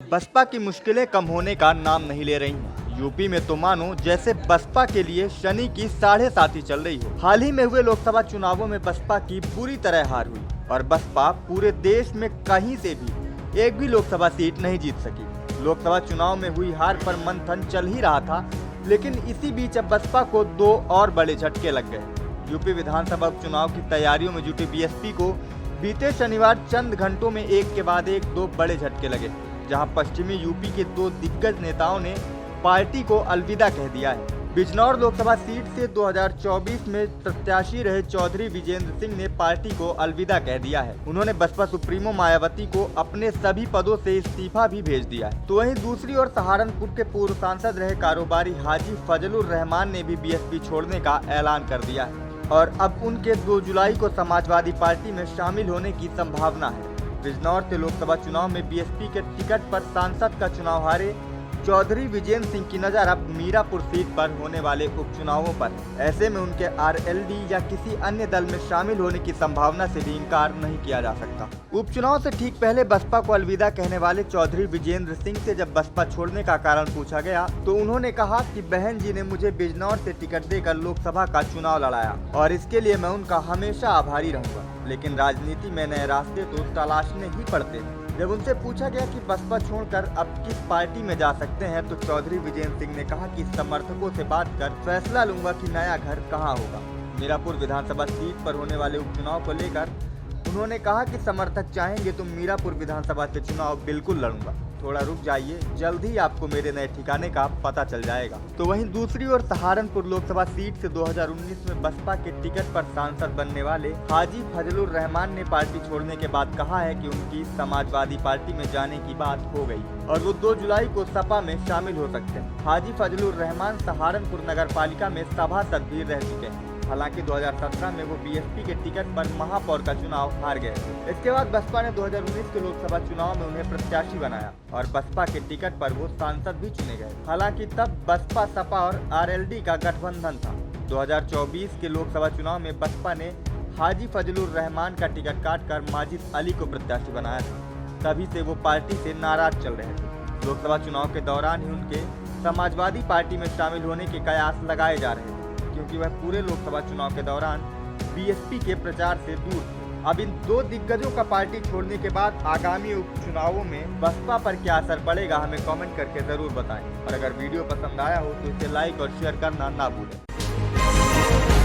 बसपा की मुश्किलें कम होने का नाम नहीं ले रही हैं। यूपी में तो मानो जैसे बसपा के लिए शनि की 7.5 चल रही हो। हाल ही में हुए लोकसभा चुनावों में बसपा की बुरी तरह हार हुई और बसपा पूरे देश में कहीं से भी एक भी लोकसभा सीट नहीं जीत सकी। लोकसभा चुनाव में हुई हार पर मंथन चल ही रहा था, लेकिन इसी बीच अब बसपा को 2 और बड़े झटके लग गए। यूपी विधानसभा उपचुनाव की तैयारियों में जुटी बीएसपी को बीते शनिवार चंद घंटों में एक के बाद एक 2 बड़े झटके लगे, जहां पश्चिमी यूपी के 2 दिग्गज नेताओं ने पार्टी को अलविदा कह दिया है। बिजनौर लोकसभा सीट से 2024 में प्रत्याशी रहे चौधरी विजेंद्र सिंह ने पार्टी को अलविदा कह दिया है। उन्होंने बसपा सुप्रीमो मायावती को अपने सभी पदों से इस्तीफा भी भेज दिया है। तो वहीं दूसरी ओर सहारनपुर के पूर्व सांसद रहे कारोबारी हाजी फजलुर रहमान ने भी बीएसपी छोड़ने का ऐलान कर दिया है और अब उनके 2 जुलाई को समाजवादी पार्टी में शामिल होने की संभावना है। बिजनौर से लोकसभा चुनाव में बीएसपी के टिकट पर सांसद का चुनाव हारे चौधरी विजेंद्र सिंह की नज़र अब मीरापुर सीट पर होने वाले उपचुनावों पर है। ऐसे में उनके आरएलडी या किसी अन्य दल में शामिल होने की संभावना से भी इनकार नहीं किया जा सकता। उपचुनाव से ठीक पहले बसपा को अलविदा कहने वाले चौधरी विजेंद्र सिंह से जब बसपा छोड़ने का कारण पूछा गया तो उन्होंने कहा कि बहन जी ने मुझे बिजनौर से टिकट देकर लोकसभा का चुनाव लड़ाया और इसके लिए मैं उनका हमेशा आभारी रहूंगा, लेकिन राजनीति में नए रास्ते तो तलाशने ही पड़ते हैं। जब उनसे पूछा गया कि बसपा छोड़कर अब किस पार्टी में जा सकते हैं तो चौधरी विजेंद्र सिंह ने कहा कि समर्थकों से बात कर फैसला लूंगा कि नया घर कहां होगा। मीरापुर विधानसभा सीट पर होने वाले उपचुनाव को लेकर उन्होंने कहा कि समर्थक चाहेंगे तो मीरापुर विधानसभा से चुनाव बिल्कुल लड़ूंगा, थोड़ा रुक जाइए, जल्द ही आपको मेरे नए ठिकाने का पता चल जाएगा। तो वहीं दूसरी ओर सहारनपुर लोकसभा सीट से 2019 में बसपा के टिकट पर सांसद बनने वाले हाजी फजलुर रहमान ने पार्टी छोड़ने के बाद कहा है कि उनकी समाजवादी पार्टी में जाने की बात हो गई और वो 2 जुलाई को सपा में शामिल हो सकते हैं। हाजी फजलुर रहमान सहारनपुर नगर पालिका में सभासद भी रह चुके हैं। हालांकि 2017 में वो बीएसपी के टिकट पर महापौर का चुनाव हार गए। इसके बाद बसपा ने 2019 के लोकसभा चुनाव में उन्हें प्रत्याशी बनाया और बसपा के टिकट पर वो सांसद भी चुने गए। हालांकि तब बसपा, सपा और आरएलडी का गठबंधन था। 2024 के लोकसभा चुनाव में बसपा ने हाजी फजलुर रहमान का टिकट काटकर माजिद अली को प्रत्याशी बनाया था। तभी से वो पार्टी से नाराज चल रहे थे। लोकसभा चुनाव के दौरान ही उनके समाजवादी पार्टी में शामिल होने के कयास लगाए जा रहे थे, क्योंकि वह पूरे लोकसभा चुनाव के दौरान बीएसपी के प्रचार से दूर थे। अब इन 2 दिग्गजों का पार्टी छोड़ने के बाद आगामी उपचुनावों में बसपा पर क्या असर पड़ेगा, हमें कमेंट करके जरूर बताएं। और अगर वीडियो पसंद आया हो तो इसे लाइक और शेयर करना ना भूलें।